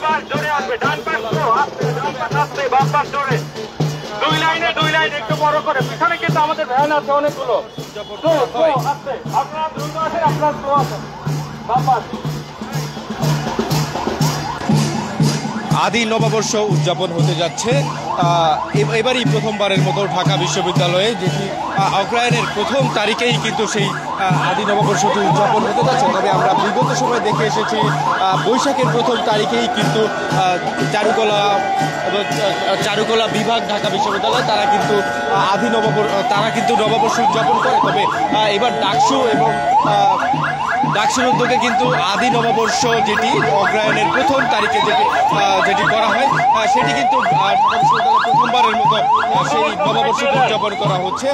পাশ জোরে আসবে, ডান পাশ স্লো, আস্তে, ডান পাশ আস্তে, বাম পাশ জোরে। দুই লাইনে একটু বড় করে। পিছনে কিন্তু আমাদের ভ্যান আছে অনেকগুলো। স্লো, আস্তে। আপনারা দ্রুত আসেন, আপনারা স্লো আসেন। বাম পাশ। আদি নববর্ষ উদযাপন হতে যাচ্ছে এবারই প্রথমবারের মতো ঢাকা বিশ্ববিদ্যালয়ে, যেটি অগ্রহায়ণের প্রথম তারিখেই কিন্তু সেই আদি নববর্ষটি উদযাপন হতে যাচ্ছে। তবে আমরা বিগত সময় দেখে এসেছি বৈশাখের প্রথম তারিখেই কিন্তু চারুকলা বিভাগ ঢাকা বিশ্ববিদ্যালয় তারা কিন্তু নববর্ষ উদযাপন করে। তবে এবার ডাকসুর উদ্যোগে কিন্তু আদি নববর্ষ যেটি অগ্রহায়ণের প্রথম তারিখে যেটি করা হয় সেটি কিন্তু প্রথমবারের মতো সেই নববর্ষটি উদযাপন করা হচ্ছে।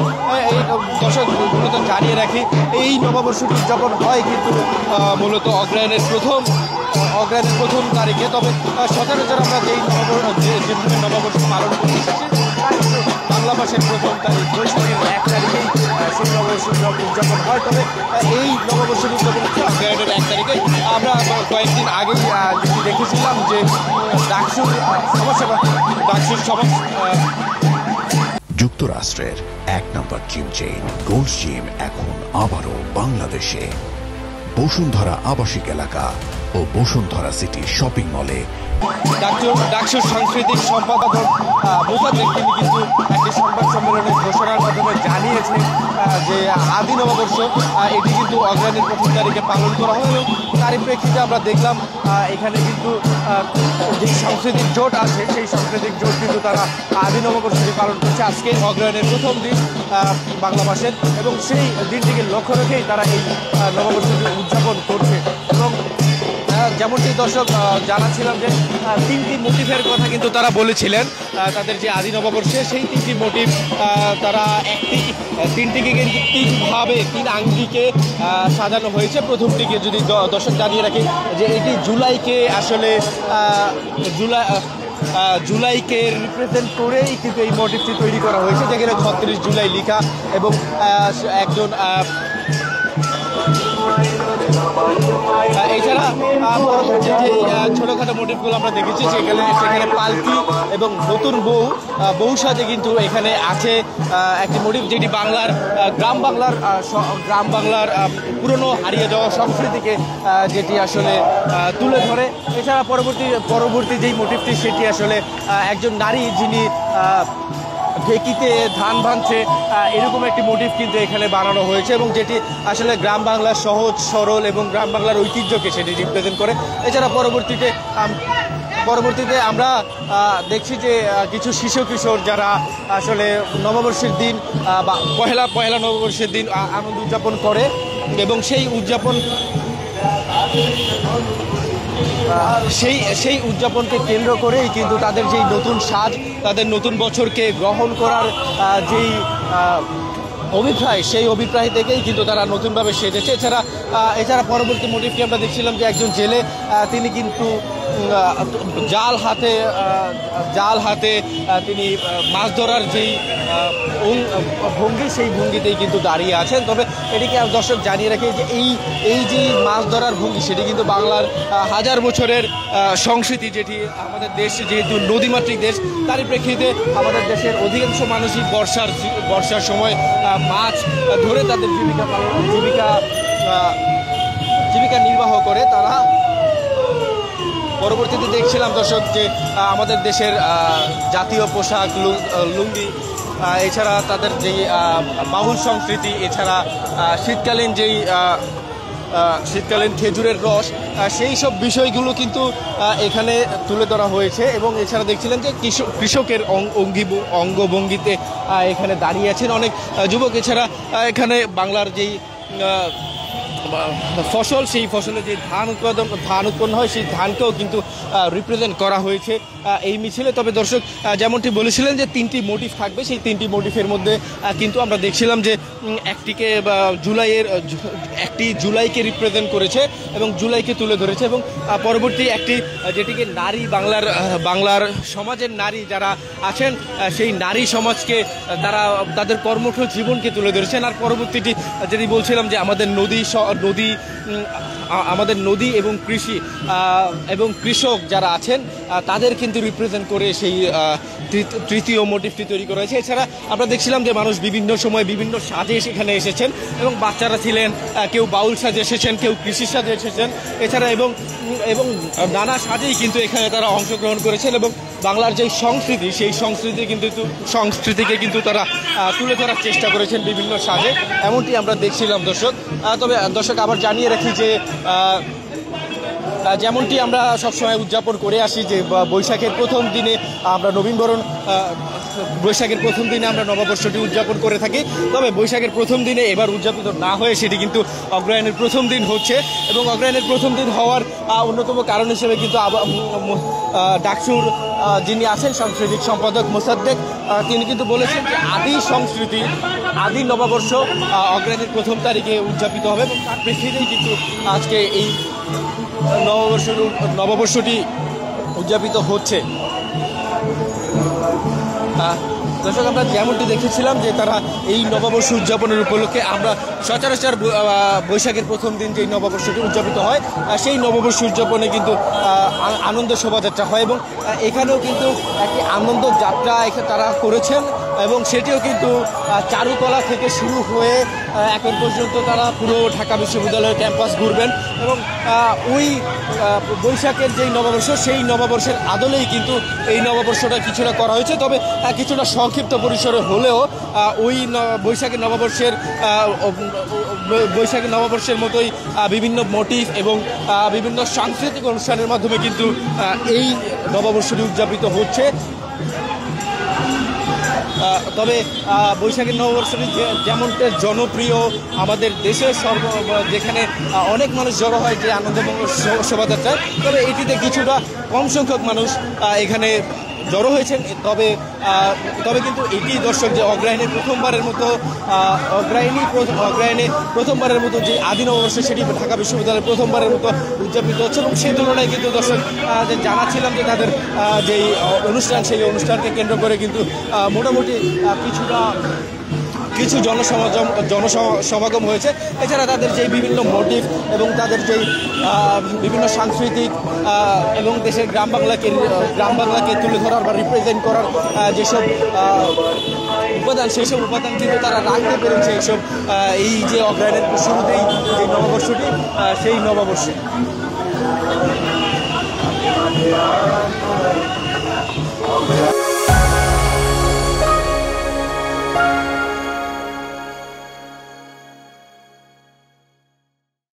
এই দর্শক মূলত জানিয়ে রাখি, এই নববর্ষটি উদযাপন হয় কিন্তু মূলত অগ্রহায়ণের প্রথম তারিখে। তবে সচরাচর আমরা যেভাবে নববর্ষ পালন করে এসেছি বাংলা মাসের প্রথম তারিখ বৈশাখের 1 তারিখেই সেই নববর্ষ উদযাপন হয়। তবে এই নববর্ষ উদযাপন হচ্ছে অগ্রহায়ণের 1 তারিখে। আমরা কয়েকদিন আগেই দেখেছিলাম যে যুক্তরাষ্ট্রের 1 নম্বর জিম চেইন গোল্ডস জিম এখন আবারও বাংলাদেশে। বসুন্ধরা আবাসিক এলাকা ও বসুন্ধরা সিটি শপিং মলে। ডাকসুর সাংস্কৃতিক সম্পাদক মোসাদ্দেক তিনি কিন্তু একটি সংবাদ সম্মেলনে ঘোষণার মাধ্যমে জানিয়েছেন যে আদি নববর্ষ এটি কিন্তু অগ্রহায়ণের প্রথম তারিখে পালন করা হয়। এবং তারই প্রেক্ষিতে আমরা দেখলাম এখানে কিন্তু যে সাংস্কৃতিক জোট আছে সেই সাংস্কৃতিক জোট কিন্তু তারা আদি নববর্ষটি পালন করছে আজকে অগ্রহায়ণের প্রথম দিন বাংলা মাসের, এবং সেই দিনটিকে লক্ষ্য রেখেই তারা এই নববর্ষটি উদযাপন করছে। এবং যেমনটি দর্শক জানাচ্ছিলাম যে 3টি মোটিভের কথা কিন্তু তারা বলেছিলেন তাদের যে আদি নববর্ষে, সেই 3টি মোটিভ তারা তিনটিকে কিন্তু 3 আঙ্গিকে সাজানো হয়েছে। প্রথমটিকে যদি দর্শক জানিয়ে রাখি যে এটি জুলাইকে রিপ্রেজেন্ট করেই কিন্তু এই মোটিভটি তৈরি করা হয়েছে, যেখানে 36 জুলাই লেখা এবং একজন এছাড়া যে ছোটোখাটো মোটিভগুলো আমরা দেখেছি সেখানে পালকি এবং নতুন বউ সাজে কিন্তু এখানে আছে একটি মোটিভ, যেটি গ্রাম বাংলার পুরনো হারিয়ে যাওয়া সংস্কৃতিকে যেটি আসলে তুলে ধরে। এছাড়া পরবর্তী যেই মোটিভটি সেটি আসলে একজন নারী যিনি ঢেকিতে ধান ভাঙছে, এরকম একটি মোটিভ কিন্তু এখানে বানানো হয়েছে, এবং যেটি আসলে গ্রাম বাংলার সহজ সরল এবং গ্রাম বাংলার ঐতিহ্যকে সেটি রিপ্রেজেন্ট করে। এছাড়া পরবর্তীতে আমরা দেখছি যে কিছু শিশু কিশোর যারা আসলে নববর্ষের দিন বা পয়লা নববর্ষের দিন আনন্দ উদযাপন করে, এবং সেই উদযাপনকে কেন্দ্র করেই কিন্তু তাদের যেই নতুন সাজ, তাদের নতুন বছরকে গ্রহণ করার যেই অভিপ্রায়, সেই অভিপ্রায় থেকেই কিন্তু তারা নতুনভাবে সেজেছে। এছাড়া পরবর্তী মোটিভটি আমরা দেখছিলাম যে একজন জেলে তিনি কিন্তু জাল হাতে তিনি মাছ ধরার যেই ভঙ্গি, সেই ভঙ্গিতেই কিন্তু দাঁড়িয়ে আছেন। তবে এটিকে দর্শক জানিয়ে রাখি যে এই যে মাছ ধরার ভঙ্গি সেটি কিন্তু বাংলার হাজার বছরের সংস্কৃতি, যেটি আমাদের দেশ যেহেতু নদীমাতৃক দেশ, তারই প্রেক্ষিতে আমাদের দেশের অধিকাংশ মানুষই বর্ষার সময় মাছ ধরে তাদের জীবিকা নির্বাহ করে। তারা পরবর্তীতে দেখছিলাম দর্শক যে আমাদের দেশের জাতীয় পোশাক লুঙ্গি, এছাড়া তাদের যেই বাউল সংস্কৃতি, এছাড়া শীতকালীন খেজুরের রস, সেই সব বিষয়গুলো কিন্তু এখানে তুলে ধরা হয়েছে। এবং এছাড়া দেখছিলেন যে কৃষকের অঙ্গভঙ্গিতে এখানে দাঁড়িয়ে আছেন অনেক যুবক। এছাড়া এখানে বাংলার যেই ফসল, সেই ফসলে যে ধান উৎপন্ন হয় সেই ধানকেও কিন্তু রিপ্রেজেন্ট করা হয়েছে এই মিছিলে। তবে দর্শক যেমনটি বলেছিলেন যে 3টি মোটিভ থাকবে, সেই 3টি মোটিভের মধ্যে কিন্তু আমরা দেখছিলাম যে একটি জুলাইকে রিপ্রেজেন্ট করেছে এবং জুলাইকে তুলে ধরেছে, এবং পরবর্তী একটি যেটিকে বাংলার সমাজের নারী যারা আছেন সেই নারী সমাজকে তাদের কর্মঠ জীবনকে তুলে ধরেছেন। আর পরবর্তীটি যেটি বলছিলাম যে আমাদের নদী এবং কৃষি এবং কৃষক যারা আছেন তাদের কিন্তু রিপ্রেজেন্ট করে সেই তৃতীয় মোটিভটি তৈরি করা হয়েছে। এছাড়া আমরা দেখছিলাম যে মানুষ বিভিন্ন সময় বিভিন্ন সাজে সেখানে এসেছেন এবং বাচ্চারা ছিলেন, কেউ বাউল সাজে এসেছেন, কেউ কৃষি সাজে এসেছেন, এছাড়া এবং নানা সাজেই কিন্তু এখানে তারা অংশগ্রহণ করেছেন এবং বাংলার যে সংস্কৃতি সেই সংস্কৃতিকে কিন্তু তারা তুলে ধরার চেষ্টা করেছেন বিভিন্ন সাজে, এমনটি আমরা দেখছিলাম দর্শক। তবে দর্শক আবার জানিয়ে রাখি যে যেমনটি আমরা সবসময় উদযাপন করে আসি যে বৈশাখের প্রথম দিনে আমরা বৈশাখের প্রথম দিনে আমরা নববর্ষটি উদযাপন করে থাকি, তবে বৈশাখের প্রথম দিনে এবার উদযাপিত না হয়ে সেটি কিন্তু অগ্রহায়ণের প্রথম দিন হচ্ছে এবং অগ্রহায়ণের প্রথম দিন হওয়ার অন্যতম কারণ হিসেবে কিন্তু ডাকসুর যিনি আছেন সাংস্কৃতিক সম্পাদক মোসাদ্দেক, তিনি কিন্তু বলেছেন যে আদি নববর্ষ অগ্রহায়ণের প্রথম তারিখে উদযাপিত হবে এবং তার প্রেক্ষিতেই কিন্তু আজকে এই নববর্ষটি উদযাপিত হচ্ছে। দর্শক আমরা যেমনটি দেখেছিলাম যে তারা এই নববর্ষ উদযাপনের উপলক্ষে আমরা সচরাচর বৈশাখের প্রথম দিন যেই নববর্ষটি উদযাপিত হয় সেই নববর্ষ উদযাপনে কিন্তু আনন্দ শোভাযাত্রা হয় এবং এখানেও কিন্তু একটি আনন্দ যাত্রা তারা করেছেন এবং সেটিও কিন্তু চারুকলা থেকে শুরু হয়ে এখন পর্যন্ত তারা পুরো ঢাকা বিশ্ববিদ্যালয়ের ক্যাম্পাস ঘুরবেন এবং ওই বৈশাখের যেই নববর্ষ সেই নববর্ষের আদলেই কিন্তু এই নববর্ষটা কিছুটা করা হয়েছে, তবে কিছুটা সংক্ষিপ্ত পরিসরে হলেও ওই বৈশাখের নববর্ষের মতোই বিভিন্ন মোটিভ এবং বিভিন্ন সাংস্কৃতিক অনুষ্ঠানের মাধ্যমে কিন্তু এই নববর্ষটি উদযাপিত হচ্ছে। তবে বৈশাখের নববর্ষটি যেমনটা জনপ্রিয় আমাদের দেশের যেখানে অনেক মানুষ জড়ো হয় যে আনন্দমঙ্গল শোভাযাত্রায়, তবে এটিতে কিছুটা কম সংখ্যক মানুষ এখানে জড়ো হয়েছেন। তবে কিন্তু এটি দর্শক যে অগ্রহায়ণে প্রথমবারের মতো যে আদি নববর্ষ সেটি ঢাকা বিশ্ববিদ্যালয়ে প্রথমবারের মতো উদযাপিত হচ্ছে এবং সেই তুলনায় কিন্তু দর্শক জানাচ্ছিলাম যে তাদের যেই অনুষ্ঠান সেই অনুষ্ঠানকে কেন্দ্র করে কিন্তু মোটামুটি কিছু জনসমাগম হয়েছে। এছাড়া তাদের যেই বিভিন্ন মোটিভ এবং তাদের যেই বিভিন্ন সাংস্কৃতিক এবং দেশের গ্রাম বাংলাকে তুলে ধরার বা রিপ্রেজেন্ট করার যেসব উপাদান সেই সব উপাদান কিন্তু তারা রাখতে পেরেছে এই যে অগ্রহায়ণের শুরুতেই যে নববর্ষটি সেই নববর্ষে।